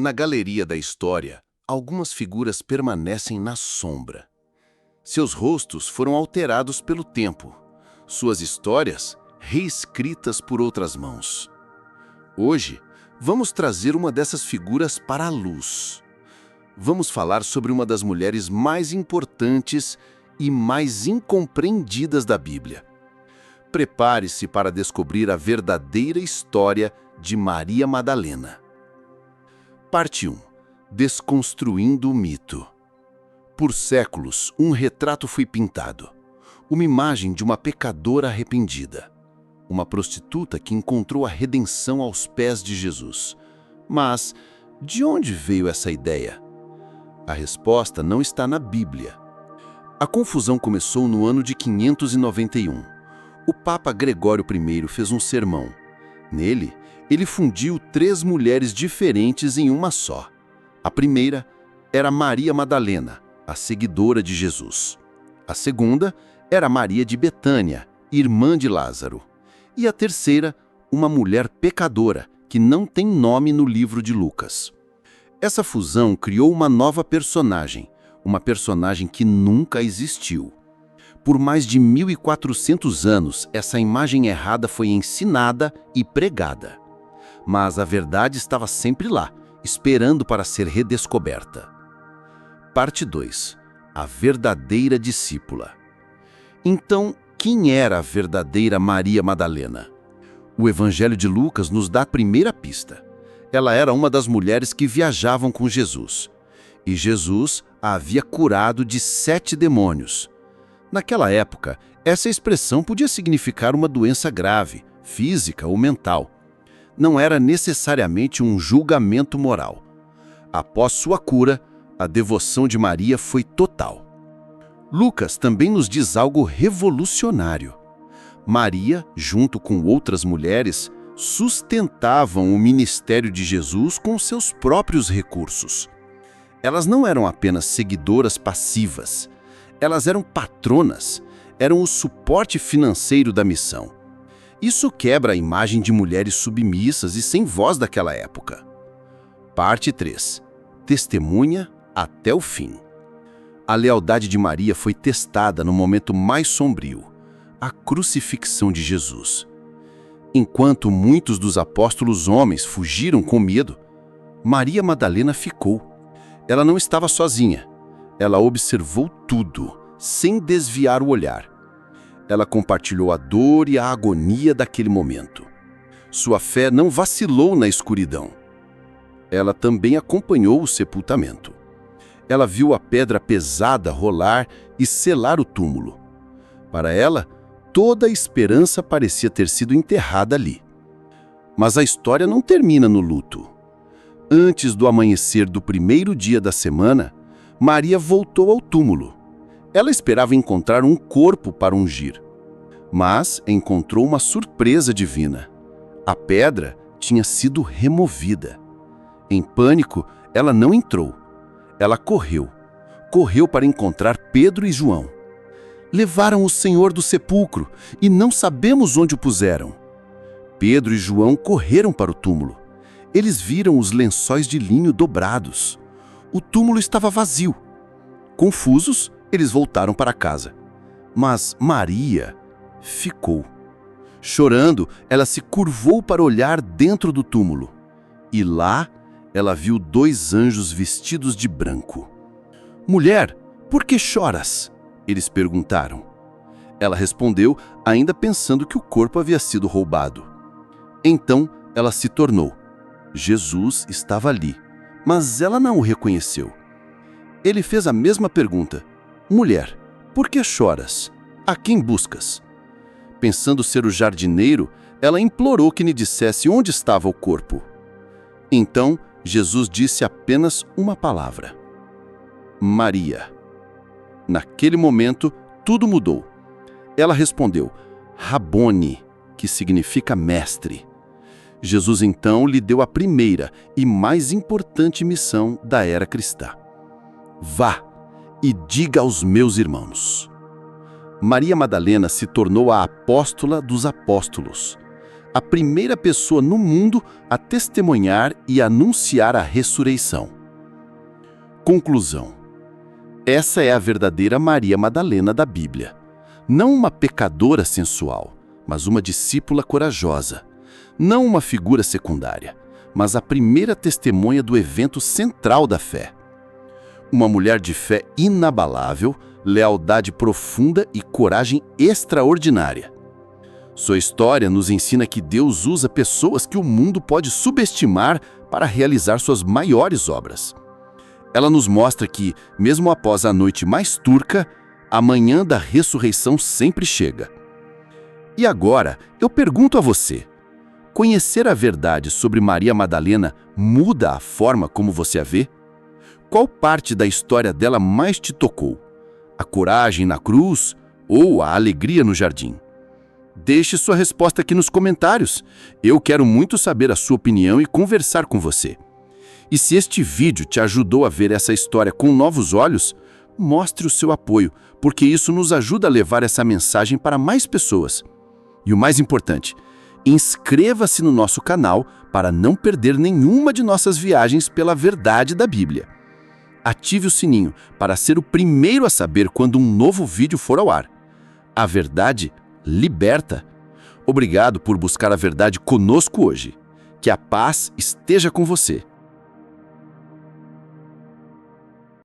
Na galeria da história, algumas figuras permanecem na sombra. Seus rostos foram alterados pelo tempo, suas histórias reescritas por outras mãos. Hoje, vamos trazer uma dessas figuras para a luz. Vamos falar sobre uma das mulheres mais importantes e mais incompreendidas da Bíblia. Prepare-se para descobrir a verdadeira história de Maria Madalena. Parte 1. Desconstruindo o mito. Por séculos, um retrato foi pintado. Uma imagem de uma pecadora arrependida. Uma prostituta que encontrou a redenção aos pés de Jesus. Mas, de onde veio essa ideia? A resposta não está na Bíblia. A confusão começou no ano de 591. O Papa Gregório I fez um sermão. Nele, ele fundiu 3 mulheres diferentes em uma só. A primeira era Maria Madalena, a seguidora de Jesus. A segunda era Maria de Betânia, irmã de Lázaro. E a terceira, uma mulher pecadora, que não tem nome no livro de Lucas. Essa fusão criou uma nova personagem, uma personagem que nunca existiu. Por mais de 1400 anos, essa imagem errada foi ensinada e pregada. Mas a verdade estava sempre lá, esperando para ser redescoberta. Parte 2. A verdadeira discípula. Então, quem era a verdadeira Maria Madalena? O Evangelho de Lucas nos dá a primeira pista. Ela era uma das mulheres que viajavam com Jesus. E Jesus a havia curado de 7 demônios. Naquela época, essa expressão podia significar uma doença grave, física ou mental. Não era necessariamente um julgamento moral. Após sua cura, a devoção de Maria foi total. Lucas também nos diz algo revolucionário. Maria, junto com outras mulheres, sustentavam o ministério de Jesus com seus próprios recursos. Elas não eram apenas seguidoras passivas. Elas eram patronas, eram o suporte financeiro da missão. Isso quebra a imagem de mulheres submissas e sem voz daquela época. Parte 3. Testemunha até o fim. A lealdade de Maria foi testada no momento mais sombrio, a crucifixão de Jesus. Enquanto muitos dos apóstolos homens fugiram com medo, Maria Madalena ficou. Ela não estava sozinha. Ela observou tudo, sem desviar o olhar. Ela compartilhou a dor e a agonia daquele momento. Sua fé não vacilou na escuridão. Ela também acompanhou o sepultamento. Ela viu a pedra pesada rolar e selar o túmulo. Para ela, toda a esperança parecia ter sido enterrada ali. Mas a história não termina no luto. Antes do amanhecer do primeiro dia da semana, Maria voltou ao túmulo. Ela esperava encontrar um corpo para ungir. Mas encontrou uma surpresa divina. A pedra tinha sido removida. Em pânico, ela não entrou. Ela correu. Correu para encontrar Pedro e João. Levaram o Senhor do sepulcro e não sabemos onde o puseram. Pedro e João correram para o túmulo. Eles viram os lençóis de linho dobrados. O túmulo estava vazio. Confusos, eles voltaram para casa. Mas Maria ficou. Chorando, ela se curvou para olhar dentro do túmulo. E lá, ela viu 2 anjos vestidos de branco. "Mulher, por que choras?" eles perguntaram. Ela respondeu, ainda pensando que o corpo havia sido roubado. Então, ela se tornou. Jesus estava ali, mas ela não o reconheceu. Ele fez a mesma pergunta. "Mulher, por que choras? A quem buscas?" Pensando ser o jardineiro, ela implorou que lhe dissesse onde estava o corpo. Então, Jesus disse apenas uma palavra: Maria. Naquele momento, tudo mudou. Ela respondeu, Rabone, que significa mestre. Jesus então lhe deu a primeira e mais importante missão da era cristã. Vá e diga aos meus irmãos. Maria Madalena se tornou a apóstola dos apóstolos. a primeira pessoa no mundo a testemunhar e anunciar a ressurreição. Conclusão. Essa é a verdadeira Maria Madalena da Bíblia. Não uma pecadora sensual, mas uma discípula corajosa. Não uma figura secundária, mas a primeira testemunha do evento central da fé. Uma mulher de fé inabalável, lealdade profunda e coragem extraordinária. Sua história nos ensina que Deus usa pessoas que o mundo pode subestimar para realizar suas maiores obras. Ela nos mostra que, mesmo após a noite mais turca, a manhã da ressurreição sempre chega. E agora, eu pergunto a você: conhecer a verdade sobre Maria Madalena muda a forma como você a vê? Qual parte da história dela mais te tocou? A coragem na cruz ou a alegria no jardim? Deixe sua resposta aqui nos comentários. Eu quero muito saber a sua opinião e conversar com você. E se este vídeo te ajudou a ver essa história com novos olhos, mostre o seu apoio, porque isso nos ajuda a levar essa mensagem para mais pessoas. E o mais importante, inscreva-se no nosso canal para não perder nenhuma de nossas viagens pela verdade da Bíblia. Ative o sininho para ser o primeiro a saber quando um novo vídeo for ao ar. A verdade liberta. Obrigado por buscar a verdade conosco hoje. Que a paz esteja com você.